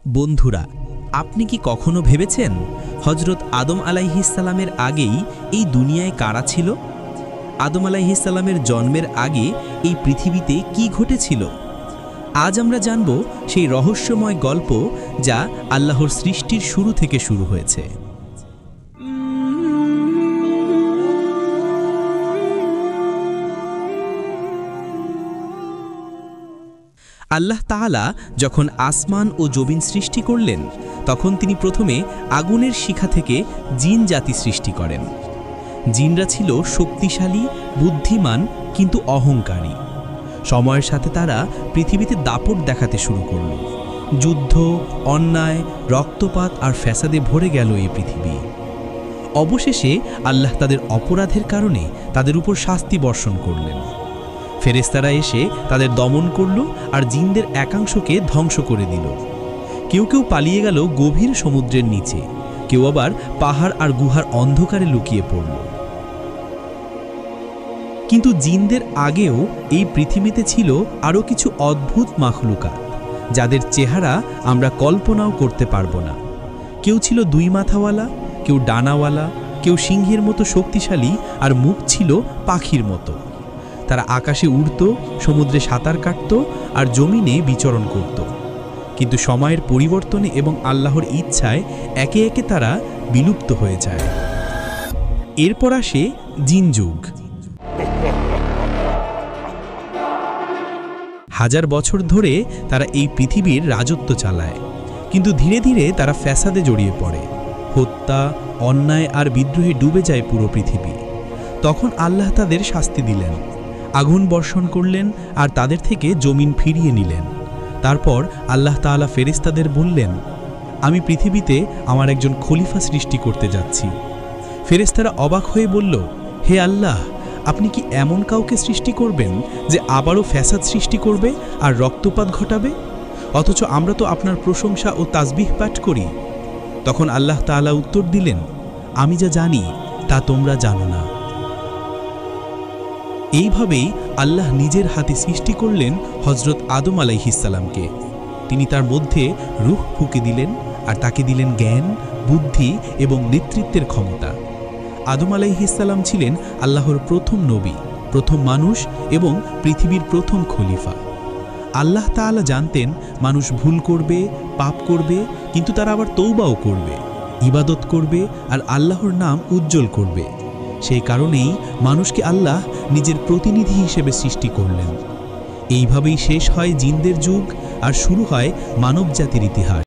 বন্ধুরা, আপনি কি কখনো ভেবেছেন হযরত আদম আলাইহিসসালামের আগেই এই দুনিয়ায় কারা ছিল? আদম আলাইহিসসালামের জন্মের আগে এই পৃথিবীতে কি ঘটেছিল? আজ আমরা জানব সেই রহস্যময় গল্প যা আল্লাহর সৃষ্টির শুরু থেকে শুরু হয়েছে। আল্লাহ তাআলা যখন আসমান ও জমিন সৃষ্টি করলেন, তখন তিনি প্রথমে আগুনের শিখা থেকে জিন জাতি সৃষ্টি করেন। জিনরা ছিল শক্তিশালী, বুদ্ধিমান কিন্তু অহংকারী। সময়ের সাথে তারা পৃথিবীতে দাপট দেখাতে শুরু করল। যুদ্ধ, অন্যায়, রক্তপাত আর ফ্যাসাদে ভরে গেল এই পৃথিবী। অবশেষে আল্লাহ তাদের অপরাধের কারণে তাদের উপর শাস্তি বর্ষণ করলেন। ফেরেশতারা এসে তাদের দমন করল আর জিনদের একাংশকে ধ্বংস করে দিল। কেউ কেউ পালিয়ে গেল গভীর সমুদ্রের নিচে, কেউ আবার পাহাড় আর গুহার অন্ধকারে লুকিয়ে পড়ল। কিন্তু জিনদের আগেও এই পৃথিবীতে ছিল আরও কিছু অদ্ভুত মাখলুকাত, যাদের চেহারা আমরা কল্পনাও করতে পারব না। কেউ ছিল দুই মাথাওয়ালা, কেউ ডানাওয়ালা, কেউ সিংহের মতো শক্তিশালী, আর মুখ ছিল পাখির মতো। তারা আকাশে উড়ত, সমুদ্রে সাঁতার কাটত আর জমিনে বিচরণ করত। কিন্তু সময়ের পরিবর্তনে এবং আল্লাহর ইচ্ছায় একে একে তারা বিলুপ্ত হয়ে যায়। এরপর আসে জিন যুগ। হাজার বছর ধরে তারা এই পৃথিবীর রাজত্ব চালায়, কিন্তু ধীরে ধীরে তারা ফ্যাসাদে জড়িয়ে পড়ে। হত্যা, অন্যায় আর বিদ্রোহে ডুবে যায় পুরো পৃথিবী। তখন আল্লাহ তাদের শাস্তি দিলেন, আগুন বর্ষণ করলেন আর তাদের থেকে জমিন ফিরিয়ে নিলেন। তারপর আল্লাহ তাআলা ফেরেশতাদের বললেন, আমি পৃথিবীতে আমার একজন খলিফা সৃষ্টি করতে যাচ্ছি। ফেরেশতারা অবাক হয়ে বলল, হে আল্লাহ, আপনি কি এমন কাউকে সৃষ্টি করবেন যে আবারও ফ্যাসাদ সৃষ্টি করবে আর রক্তপাত ঘটাবে? অথচ আমরা তো আপনার প্রশংসা ও তাসবিহ পাঠ করি। তখন আল্লাহ তাআলা উত্তর দিলেন, আমি যা জানি তা তোমরা জানো না। এইভাবেই আল্লাহ নিজের হাতে সৃষ্টি করলেন হযরত আদম আলাইহিসসালামকে। তিনি তার মধ্যে রূহ ফুঁকে দিলেন আর তাকে দিলেন জ্ঞান, বুদ্ধি এবং নেতৃত্বের ক্ষমতা। আদম আলাইহিসসালাম ছিলেন আল্লাহর প্রথম নবী, প্রথম মানুষ এবং পৃথিবীর প্রথম খলিফা। আল্লাহ তাআলা জানতেন মানুষ ভুল করবে, পাপ করবে, কিন্তু তারা আবার তওবাও করবে, ইবাদত করবে আর আল্লাহর নাম উজ্জ্বল করবে। সেই কারণেই মানুষকে আল্লাহ নিজের প্রতিনিধি হিসেবে সৃষ্টি করলেন। এইভাবেই শেষ হয় জিনদের যুগ আর শুরু হয় মানবজাতির ইতিহাস।